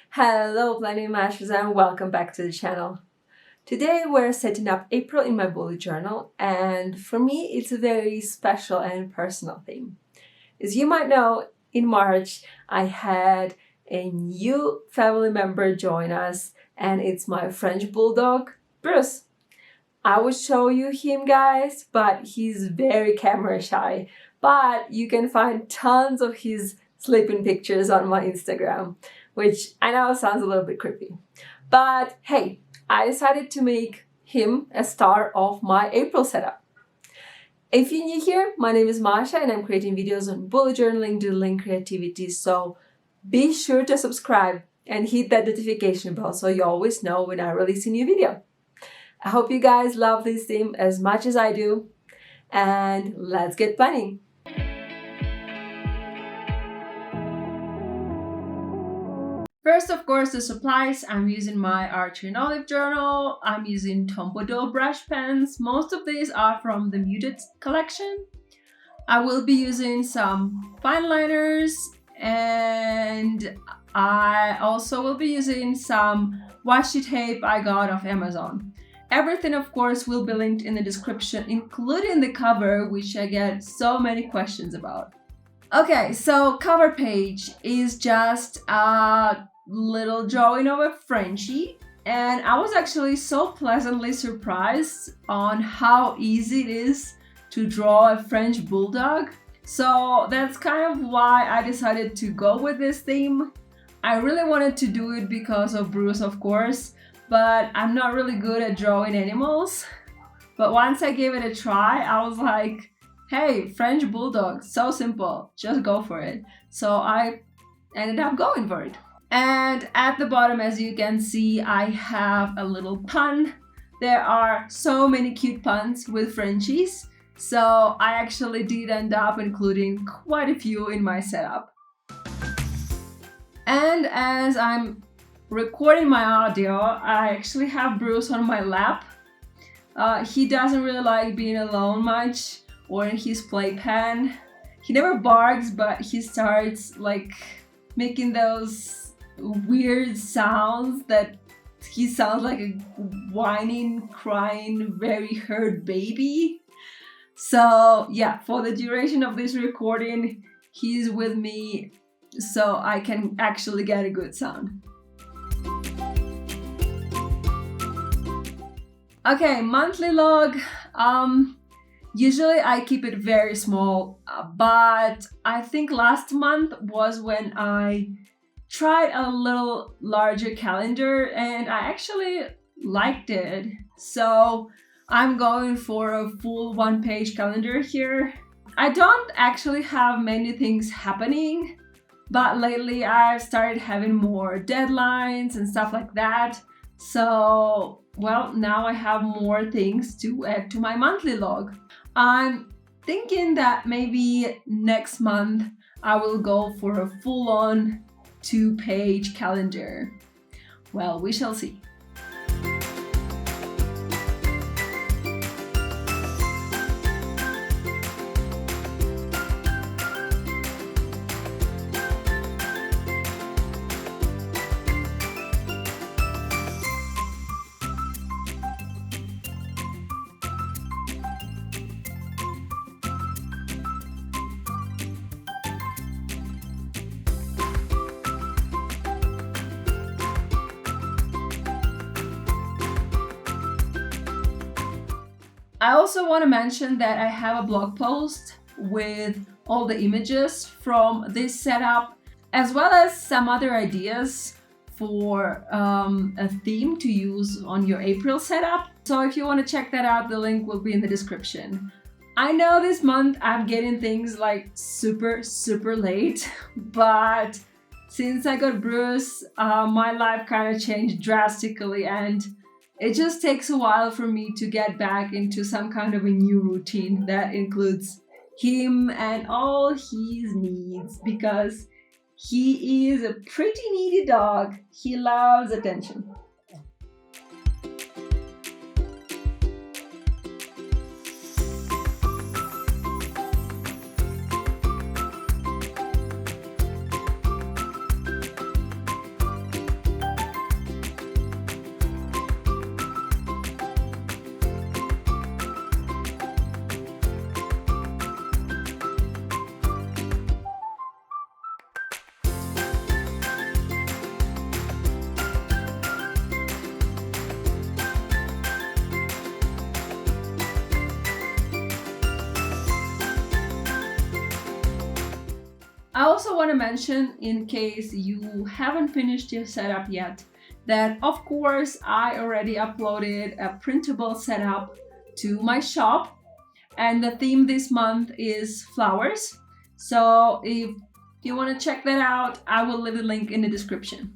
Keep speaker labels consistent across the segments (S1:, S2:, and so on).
S1: Hello planning mashers and welcome back to the channel. Today we're setting up April in my bullet journal, and for me it's a very special and personal theme. As you might know, in March I had a new family member join us, and it's my French bulldog, Bruce. I would show you him, guys, but he's very camera shy. But you can find tons of his sleeping pictures on my Instagram, which I know sounds a little bit creepy. But hey, I decided to make him a star of my April setup. If you're new here, my name is Masha and I'm creating videos on bullet journaling, doodling, creativity, so be sure to subscribe and hit that notification bell so you always know when I release a new video. I hope you guys love this theme as much as I do, and let's get planning. First, of course, the supplies. I'm using my Archer and Olive journal. I'm using Tombow brush pens. Most of these are from the Muted collection. I will be using some fine liners, and I also will be using some washi tape I got off Amazon. Everything, of course, will be linked in the description, including the cover, which I get so many questions about. Okay, so cover page is just a little drawing of a Frenchie, and I was actually so pleasantly surprised on how easy it is to draw a French bulldog. So that's kind of why I decided to go with this theme. I really wanted to do it because of Bruce, of course, but I'm not really good at drawing animals. But once I gave it a try, I was like, hey, French bulldog, so simple, just go for it. So I ended up going for it. And at the bottom, as you can see, I have a little pun. There are so many cute puns with Frenchies, so I actually did end up including quite a few in my setup. And as I'm recording my audio, I actually have Bruce on my lap. He doesn't really like being alone much or in his playpen. He never barks, but he starts like making those weird sounds that he sounds like a whining, crying, very hurt baby. So yeah, for the duration of this recording, he's with me so I can actually get a good sound. Okay, monthly log. Usually I keep it very small, but I think last month was when I tried a little larger calendar and I actually liked it. So I'm going for a full one-page calendar here. I don't actually have many things happening, but lately I've started having more deadlines and stuff like that. So, well, now I have more things to add to my monthly log. I'm thinking that maybe next month I will go for a full-on 2-page calendar. Well, we shall see. I also want to mention that I have a blog post with all the images from this setup, as well as some other ideas for a theme to use on your April setup. So if you want to check that out, the link will be in the description. I know this month I'm getting things like super late, but since I got Bruce, my life kind of changed drastically, and it just takes a while for me to get back into some kind of a new routine that includes him and all his needs, because he is a pretty needy dog. He loves attention. want to mention, in case you haven't finished your setup yet, that of course I already uploaded a printable setup to my shop, and the theme this month is flowers. So if you want to check that out, I will leave a link in the description.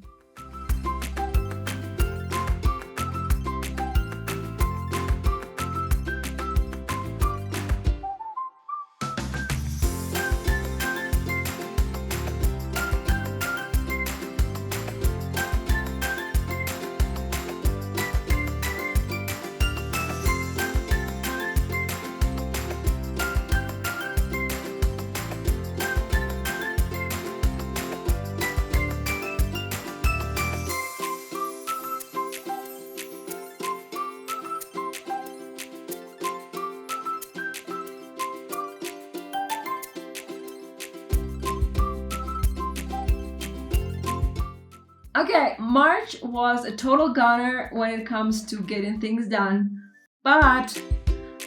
S1: Okay, March was a total goner when it comes to getting things done, but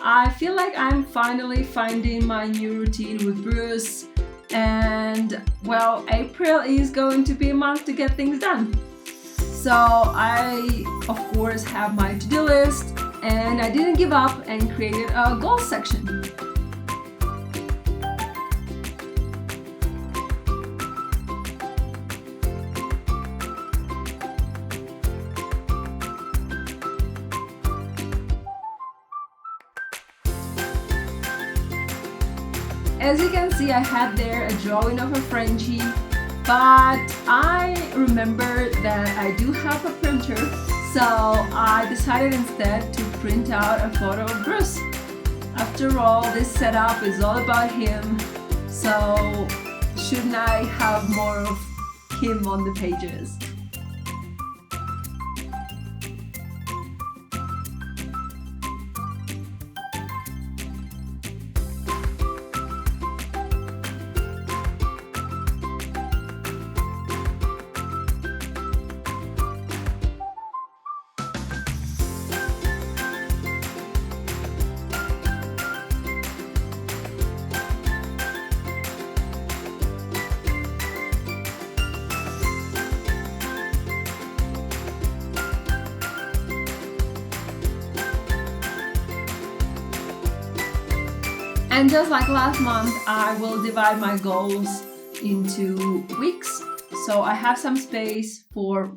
S1: I feel like I'm finally finding my new routine with Bruce, and well, April is going to be a month to get things done. So I, of course, have my to-do list, and I didn't give up and created a goals section. As you can see, I had there a drawing of a Frenchie, but I remembered that I do have a printer, so I decided instead to print out a photo of Bruce. After all, this setup is all about him, so shouldn't I have more of him on the pages? And just like last month, I will divide my goals into weeks. So I have some space for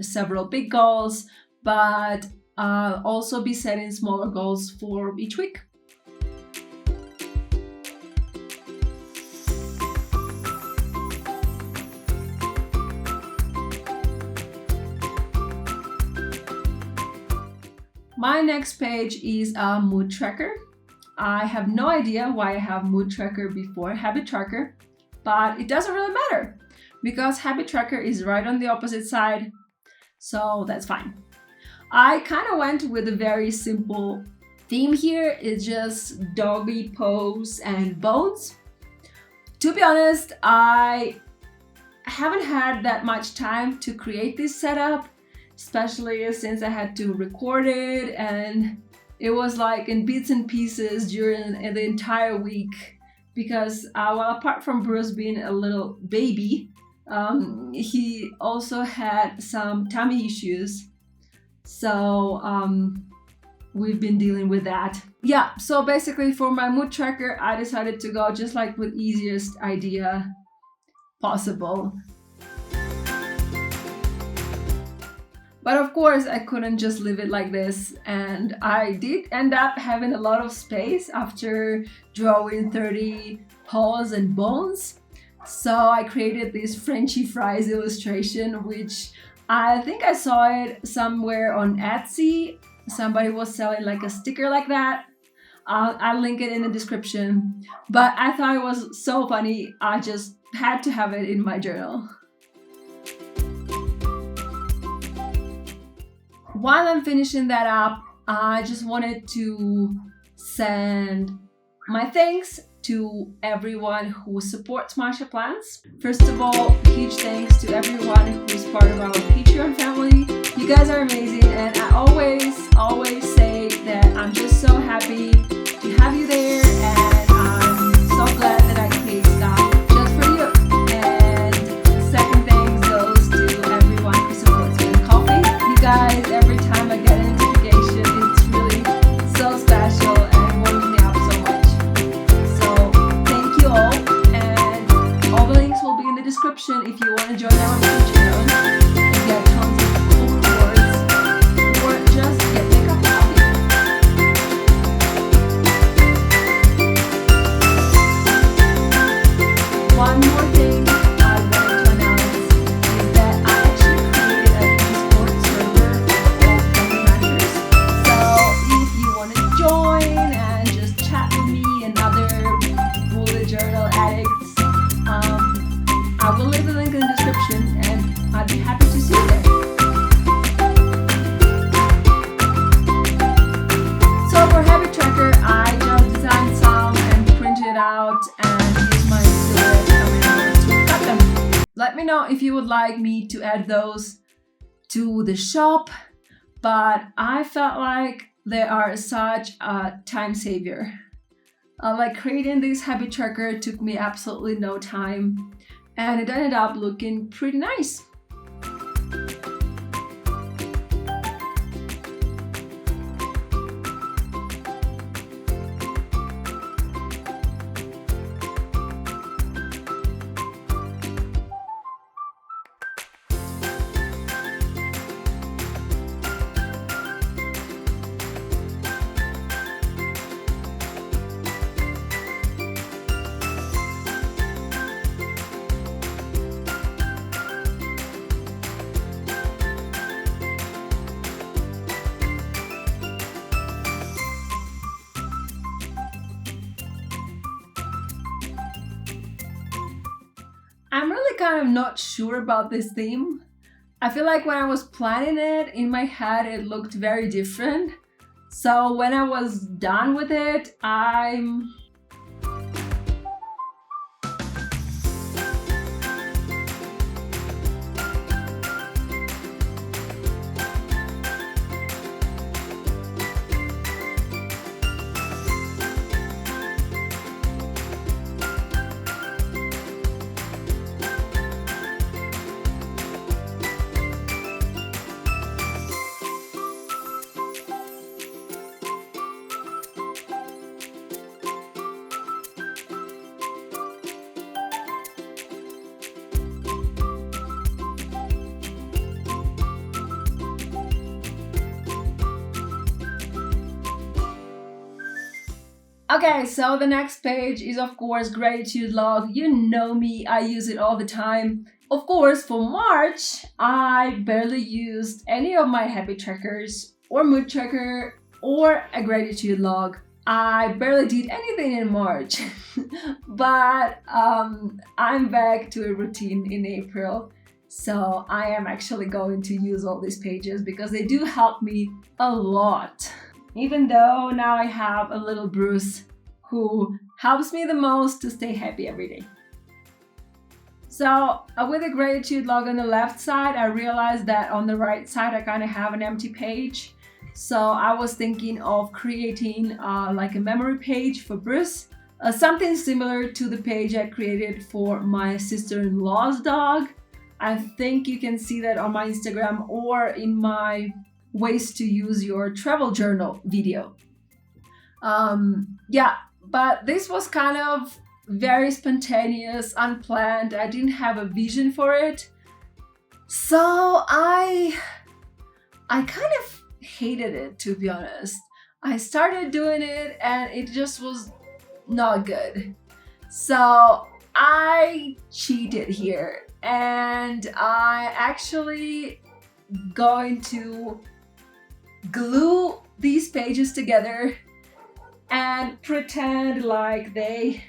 S1: several big goals, but I'll also be setting smaller goals for each week. My next page is a mood tracker. I have no idea why I have mood tracker before habit tracker, but it doesn't really matter because habit tracker is right on the opposite side, so that's fine. I kind of went with a very simple theme here. It's just doggy pose and bones. To be honest, I haven't had that much time to create this setup, especially since I had to record it, and it was like in bits and pieces during the entire week because, well, apart from Bruce being a little baby, he also had some tummy issues. So we've been dealing with that. Yeah, so basically for my mood tracker, I decided to go just like with easiest idea possible. But of course, I couldn't just leave it like this, and I did end up having a lot of space after drawing 30 paws and bones. So I created this Frenchy fries illustration, which I think I saw it somewhere on Etsy. Somebody was selling like a sticker like that. I'll link it in the description. But I thought it was so funny, I just had to have it in my journal. While I'm finishing that up, I just wanted to send my thanks to everyone who supports Masha Plants. First of all, huge thanks to everyone who's part of our Patreon family. You guys are amazing, and I always say that I'm just so happy to have you there, and I'm so glad that I create stuff just for you. And would like me to add those to the shop, but I felt like they are such a time savior. Like creating this habit tracker took me absolutely no time, and it ended up looking pretty nice. I'm really kind of not sure about this theme. I feel like when I was planning it in my head, it looked very different. So when I was done with it, I'm okay, so the next page is of course gratitude log. You know me, I use it all the time. Of course, for March, I barely used any of my habit trackers or mood tracker or a gratitude log. I barely did anything in March, but I'm back to a routine in April. So I am actually going to use all these pages because they do help me a lot. Even though now I have a little Bruce who helps me the most to stay happy every day. So with the gratitude log on the left side, I realized that on the right side I kind of have an empty page. So I was thinking of creating like a memory page for Bruce, something similar to the page I created for my sister-in-law's dog. I think you can see that on my Instagram or in my ways to use your travel journal video. Yeah, but this was kind of very spontaneous, unplanned. I didn't have a vision for it. So I kind of hated it, to be honest. I started doing it and it just was not good. So I cheated here and I actually going to glue these pages together and pretend like they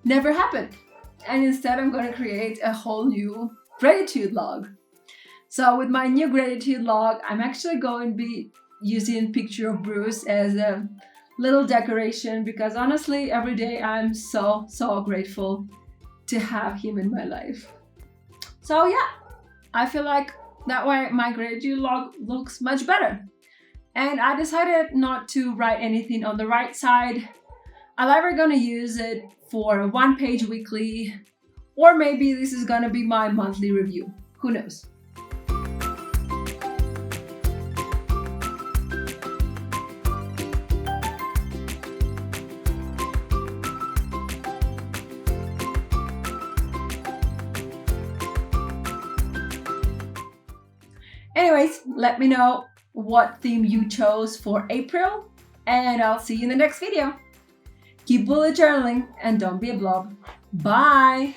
S1: never happened. And instead I'm going to create a whole new gratitude log. So with my new gratitude log, I'm actually going to be using picture of Bruce as a little decoration because honestly, every day I'm so grateful to have him in my life. So yeah, I feel like that way my gratitude log looks much better. And I decided not to write anything on the right side. I'm either gonna use it for a one-page weekly, or maybe this is gonna be my monthly review. Who knows? Anyways, let me know what theme you chose for April, and I'll see you in the next video. Keep bullet journaling and don't be a blob. Bye!